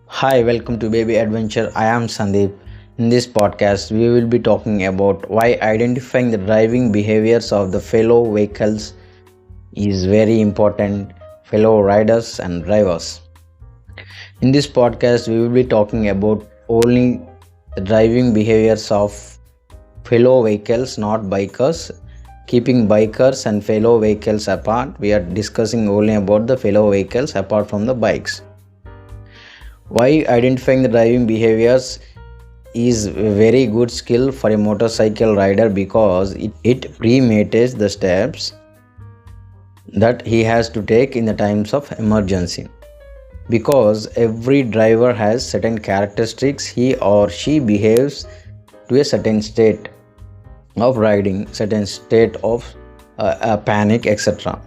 Hi, welcome to Baby Adventure. I am Sandeep. In this podcast, we will be talking about why identifying the driving behaviors of the fellow vehicles is very important, fellow riders and drivers. In this podcast, we will be talking about only the driving behaviors of fellow vehicles, not bikers. Keeping bikers and fellow vehicles apart, we are discussing only about the fellow vehicles apart from the bikes. Why identifying the driving behaviors is a very good skill for a motorcycle rider because it premeditates the steps that he has to take in the times of emergency. Because every driver has certain characteristics, he or she behaves to a certain state of riding, certain state of panic, etc.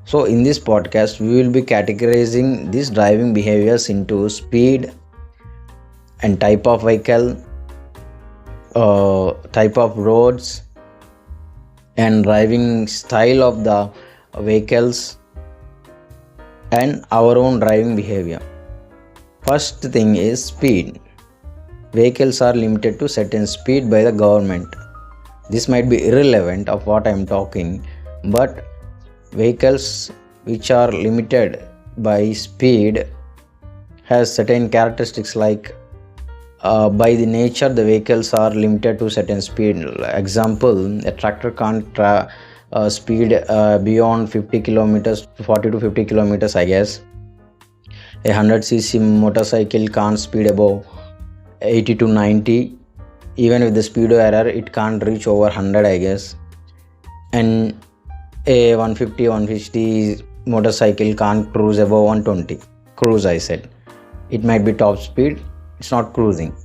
So, in this podcast, we will be categorizing these driving behaviors into speed and type of vehicle, type of roads, and driving style of the vehicles, and our own driving behavior. First thing is speed. Vehicles are limited to certain speed by the government. This might be irrelevant of what I am talking, but vehicles which are limited by speed has certain characteristics like by the nature the vehicles are limited to certain speed. Example, a tractor can't speed beyond 50 kilometers, 40 to 50 kilometers, I guess. A 100cc motorcycle can't speed above 80 to 90. Even with the speedo error, it can't reach over 100, I guess. And a 150 motorcycle can't cruise above 120. Cruise, I said. It might be top speed, it's not cruising.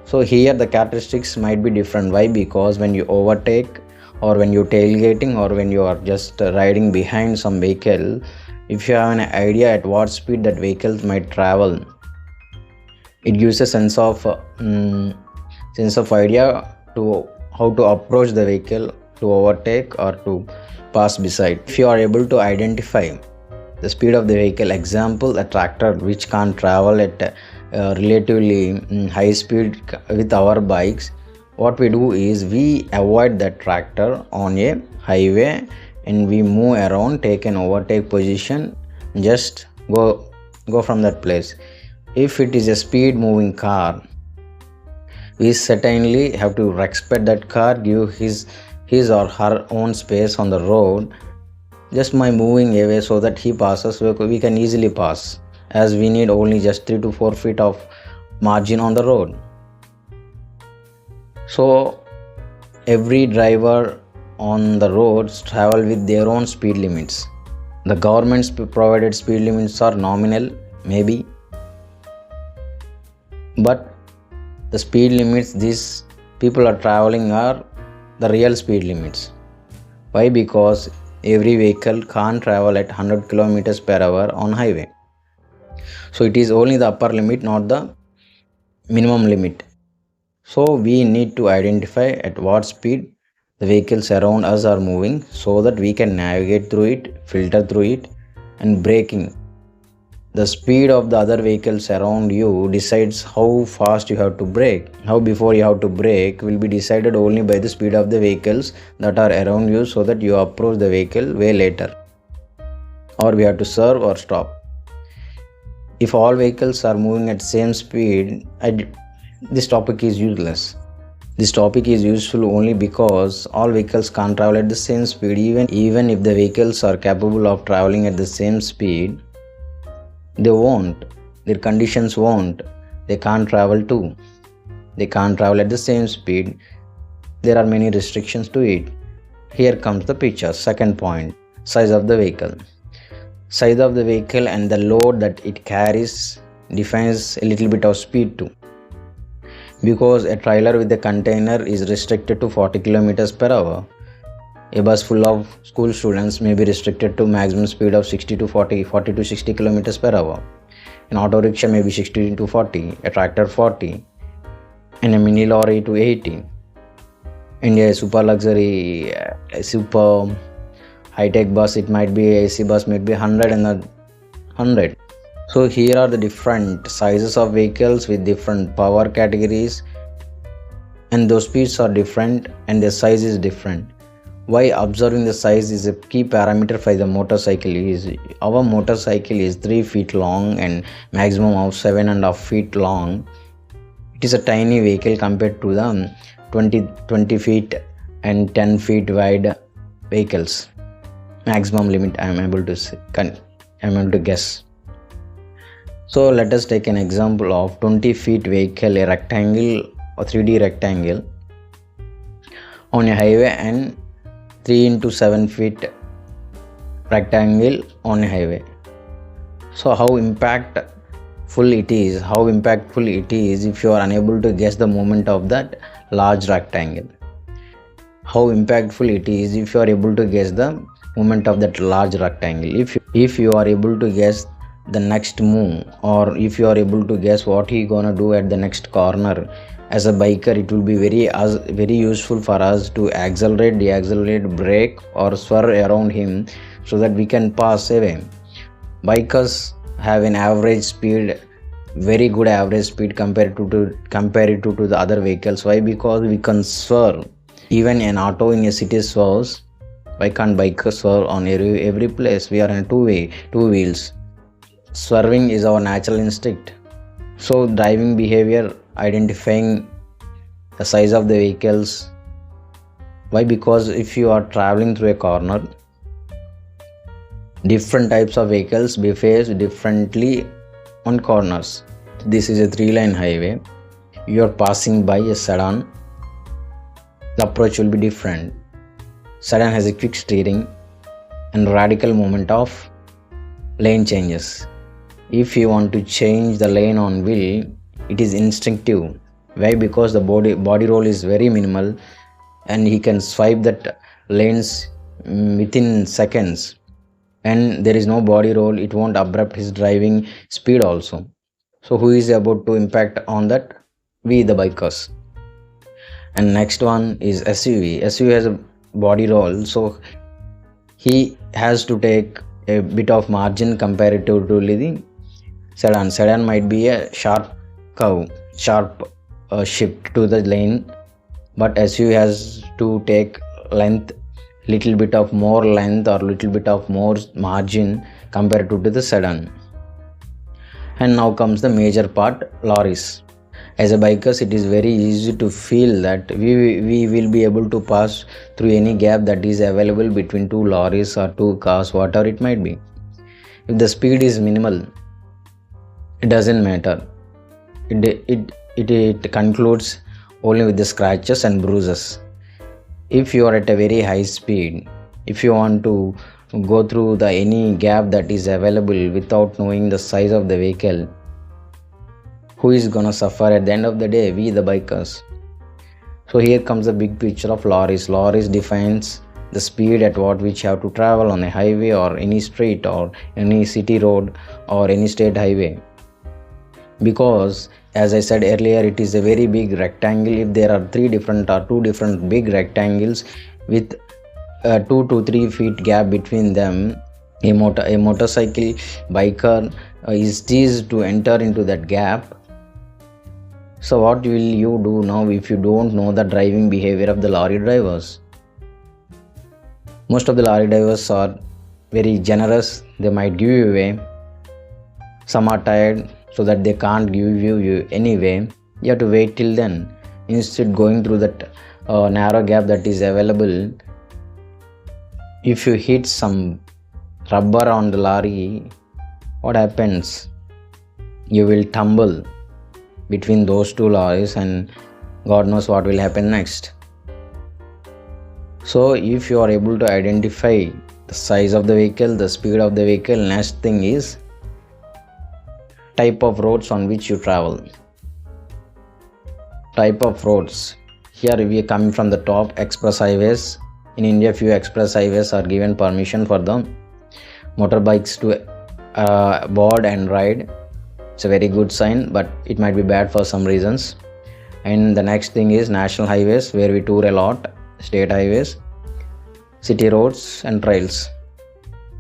So here the characteristics might be different. Why? Because when you overtake or when you're tailgating or when you are just riding behind some vehicle, if you have an idea at what speed that vehicle might travel, it gives a sense of idea to how to approach the vehicle to overtake or to pass beside. If you are able to identify the speed of the vehicle, example, a tractor which can't travel at relatively high speed with our bikes, what we do is we avoid that tractor on a highway and we move around, take an overtake position, just go from that place. If it is a speed moving car, we certainly have to respect that car, give his or her own space on the road just by moving away so that he passes. We can easily pass as we need only just 3 to 4 feet of margin on the road. So every driver on the roads travel with their own speed limits. The government's provided speed limits are nominal, maybe, but the speed limits these people are traveling are the real speed limits. Why? Because every vehicle can't travel at 100 kilometers per hour on highway. So it is only the upper limit, not the minimum limit. So we need to identify at what speed the vehicles around us are moving so that we can navigate through it, filter through it, and braking. The speed of the other vehicles around you decides how fast you have to brake. How before you have to brake will be decided only by the speed of the vehicles that are around you so that you approach the vehicle way later. Or we have to serve or stop. If all vehicles are moving at same speed, this topic is useless. This topic is useful only because all vehicles can't travel at the same speed. Even if the vehicles are capable of traveling at the same speed, they won't. Their conditions won't. They can't travel too. They can't travel at the same speed. There are many restrictions to it. Here comes the picture. Second point, size of the vehicle. Size of the vehicle and the load that it carries defines a little bit of speed too. Because a trailer with a container is restricted to 40 kilometers per hour. A bus full of school students may be restricted to maximum speed of 60 to 40 to 60 kilometers per hour. An auto rickshaw may be 60 to 40, a tractor 40, and a mini lorry to 80. And a super luxury, a super high-tech bus, it might be AC bus, might be 100 and 100. So here are the different sizes of vehicles with different power categories, and those speeds are different and their size is different. Why observing the size is a key parameter for the motorcycle is our motorcycle is 3 feet long and maximum of 7.5 feet long. It is a tiny vehicle compared to the 20 feet and 10 feet wide vehicles. Maximum limit I am able to guess. So let us take an example of 20 feet vehicle, a rectangle or 3D rectangle on a highway, and 3 into 7 feet rectangle on a highway. So how impactful it is if you are unable to guess the movement of that large rectangle. How impactful it is if you are able to guess the movement of that large rectangle. If you are able to guess the next move, or if you are able to guess what he gonna do at the next corner, as a biker it will be very useful for us to accelerate, decelerate, brake or swerve around him so that we can pass away. Bikers have an average speed, very good average speed compared to the other vehicles. Why? Because we can swerve. Even an auto in a city swerves. Why can't bikers swerve on every place? We are in two wheels. Swerving is our natural instinct. So driving behavior, identifying the size of the vehicles. Why? Because if you are traveling through a corner, different types of vehicles behave differently on corners. This is a 3-lane highway. You are passing by a sedan. The approach will be different. Sedan has a quick steering and radical movement of lane changes. If you want to change the lane on wheel, it is instinctive. Why? Because the body roll is very minimal and he can swipe that lanes within seconds, and there is no body roll. It won't abrupt his driving speed also. So who is about to impact on that? We, the bikers. And next one is SUV. SUV has a body roll, so he has to take a bit of margin comparative to the sedan. Sedan might be a sharp shift to the lane, but SUV has to take length, little bit of more length or little bit of more margin compared to the sedan. And now comes the major part, lorries. As a bikers, it is very easy to feel that we will be able to pass through any gap that is available between two lorries or two cars, whatever it might be. If the speed is minimal, it doesn't matter. It concludes only with the scratches and bruises. If you are at a very high speed, if you want to go through any gap that is available without knowing the size of the vehicle, who is gonna suffer at the end of the day? We, the bikers. So here comes the big picture of lorries. Lorries defines the speed at which you have to travel on a highway or any street or any city road or any state highway. Because as I said earlier, it is a very big rectangle. If there are two different big rectangles with 2 to 3 feet gap between them, a motorcycle biker is teased to enter into that gap. So what will you do now if you don't know the driving behavior of the lorry drivers? Most of the lorry drivers are very generous. They might give you away. Some are tired so that they can't give you anyway. You have to wait till then. Instead, going through that narrow gap that is available, if you hit some rubber on the lorry, what happens? You will tumble between those two lorries and God knows what will happen next. So if you are able to identify the size of the vehicle, the speed of the vehicle, next thing is type of roads on which you travel. Type of roads. Here we are coming from the top, express highways. In India, few express highways are given permission for the motorbikes to board and ride. It's a very good sign, but it might be bad for some reasons. And the next thing is national highways, where we tour a lot, state highways, city roads and trails.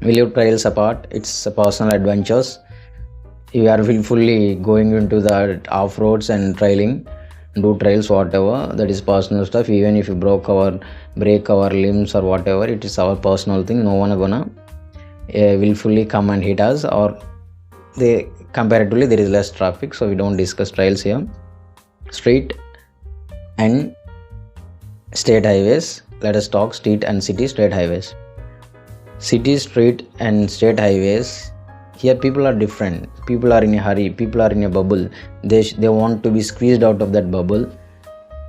We leave trails apart. It's personal adventures. you are willfully going into the off roads and trailing, do trails, whatever, that is personal stuff. Even if you break our limbs or whatever, it is our personal thing. No one gonna willfully come and hit us, or they comparatively there is less traffic, so we don't discuss trails here. Street and state highways. Let us talk street and city state highways. City, street and state highways, here people are different. People are in a hurry, people are in a bubble. They want to be squeezed out of that bubble.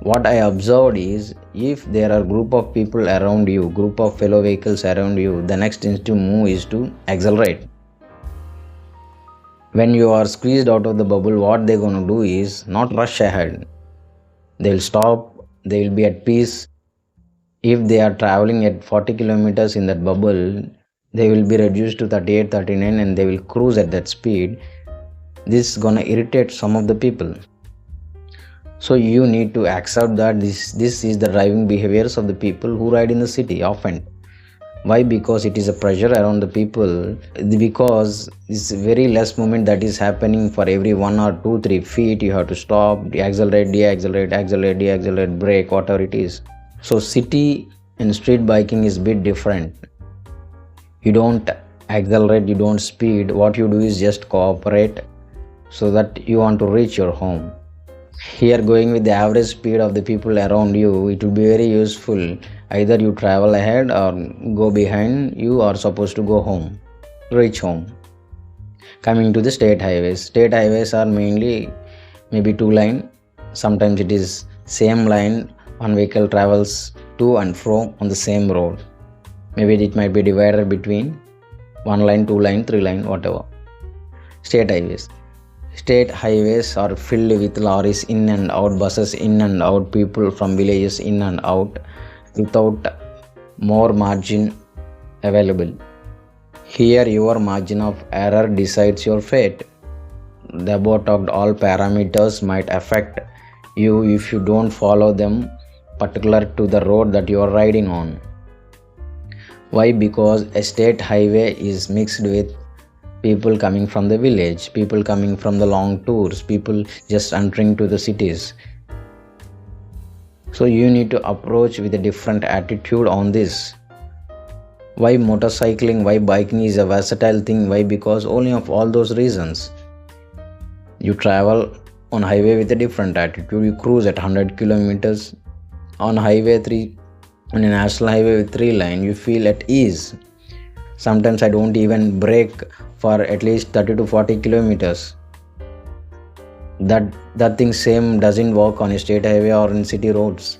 What I observed is, if there are group of people around you, group of fellow vehicles around you, the next instinctive move is to accelerate. When you are squeezed out of the bubble, what they're going to do is not rush ahead. They'll stop, they will be at peace. If they are traveling at 40 kilometers in that bubble, they will be reduced to 38, 39 and they will cruise at that speed. This is gonna irritate some of the people. So you need to accept that this is the driving behaviors of the people who ride in the city often. Why? Because it is a pressure around the people, because it's very less movement that is happening. For every 1 or 2, 3 feet you have to stop, accelerate, deaccelerate, accelerate, deaccelerate, brake, whatever it is. So city and street biking is a bit different. You don't accelerate, you don't speed. What you do is just cooperate so that you want to reach your home. Here, going with the average speed of the people around you, it will be very useful. Either you travel ahead or go behind. You are supposed to go home, reach home. Coming to the state highways. State highways are mainly maybe 2 lane. Sometimes it is same line. One vehicle travels to and fro on the same road. Maybe it might be divided between 1 line, 2 line, 3 line, whatever. State highways. State highways are filled with lorries in and out, buses in and out, people from villages in and out, without more margin available. Here your margin of error decides your fate. The above talked all parameters might affect you if you don't follow them particular to the road that you are riding on. Why? Because a state highway is mixed with people coming from the village, people coming from the long tours, people just entering to the cities. So you need to approach with a different attitude on this. Why motorcycling, why biking is a versatile thing? Why? Because only of all those reasons. You travel on highway with a different attitude. You cruise at 100 kilometers on highway 3, on a national highway with 3 lane, you feel at ease. Sometimes I don't even brake for at least 30 to 40 kilometers. That thing same doesn't work on a state highway or in city roads.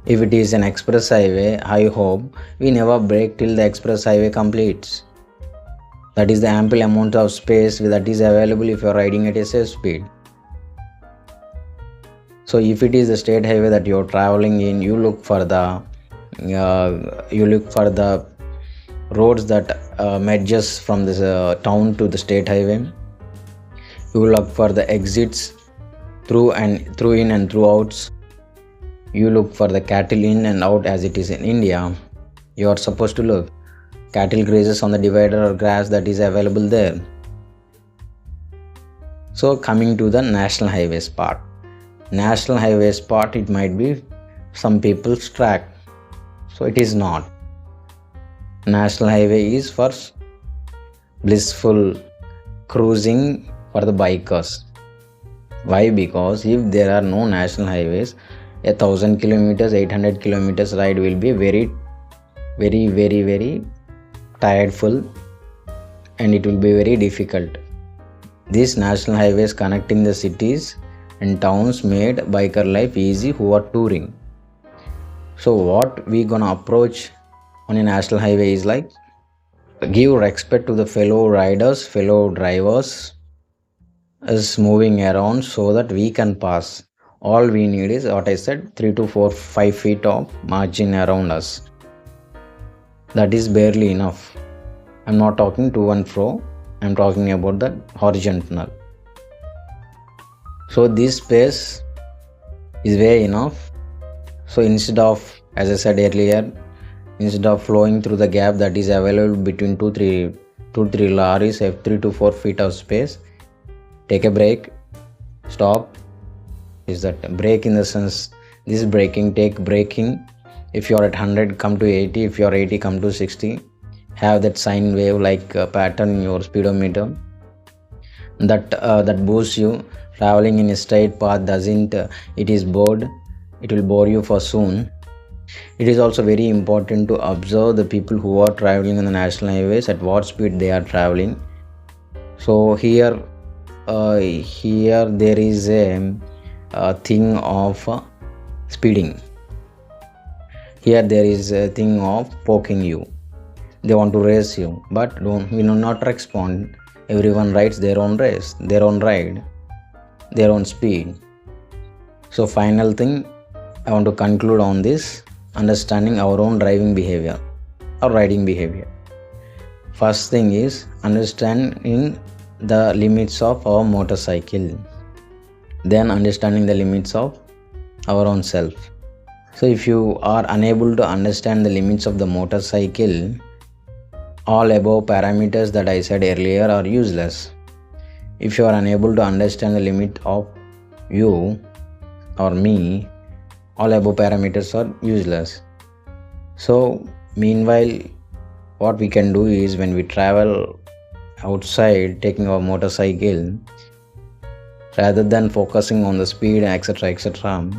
If it is an express highway, I hope we never brake till the express highway completes. That is the ample amount of space that is available if you are riding at a safe speed. So if it is the state highway that you are traveling in, you look for the roads that merges from the town to the state highway. You look for the exits through in and through outs. You look for the cattle in and out as it is in India. You are supposed to look. Cattle grazes on the divider or grass that is available there. So coming to the national highways part. National highways part, it might be some people's track. So it is not. National highway is for blissful cruising for the bikers. Why? Because if there are no national highways, 1,000 kilometers, 800 kilometers ride will be very tiredful, and it will be very difficult. These national highways connecting the cities and towns made biker life easy who are touring. So what we gonna approach on a national highway is like, give respect to the fellow riders, fellow drivers is moving around so that we can pass. All we need is what I said, 3 to 4, 5 feet of margin around us. That is barely enough. I'm not talking to and fro. I'm talking about the horizontal. So this space is way enough. So instead of, as I said earlier, instead of flowing through the gap that is available between 2-3 2 3 lorries have 3 to 4 feet of space. Take a break, stop. Is that break in the sense this braking, take braking. If you're at 100, come to 80. If you're 80, come to 60. Have that sine wave like pattern in your speedometer. That boosts you. Traveling in a straight path doesn't it is bored. It will bore you for soon. It is also very important to observe the people who are traveling on the national highways at what speed they are traveling. So here there is a thing of speeding. Here there is a thing of poking you. They want to race you, but we do not respond. Everyone rides their own race, their own ride, their own speed. So final thing I want to conclude on this: understanding our own driving behavior or riding behavior. First thing is understanding the limits of our motorcycle, then understanding the limits of our own self. So if you are unable to understand the limits of the motorcycle, all above parameters that I said earlier are useless. If you are unable to understand the limit of you or me, all above parameters are useless. So meanwhile, what we can do is, when we travel outside taking our motorcycle, rather than focusing on the speed, etc.,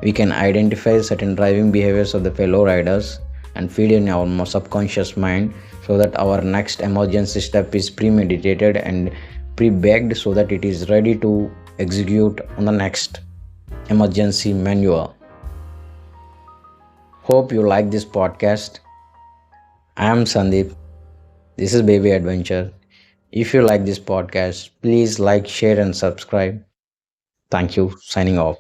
we can identify certain driving behaviors of the fellow riders and feed in our subconscious mind, so that our next emergency step is premeditated and pre-baked, so that it is ready to execute on the next emergency maneuver. Hope you like this podcast. I am Sandeep. This is Baby Adventure. If you like this podcast, please like, share, and subscribe. Thank you. Signing off.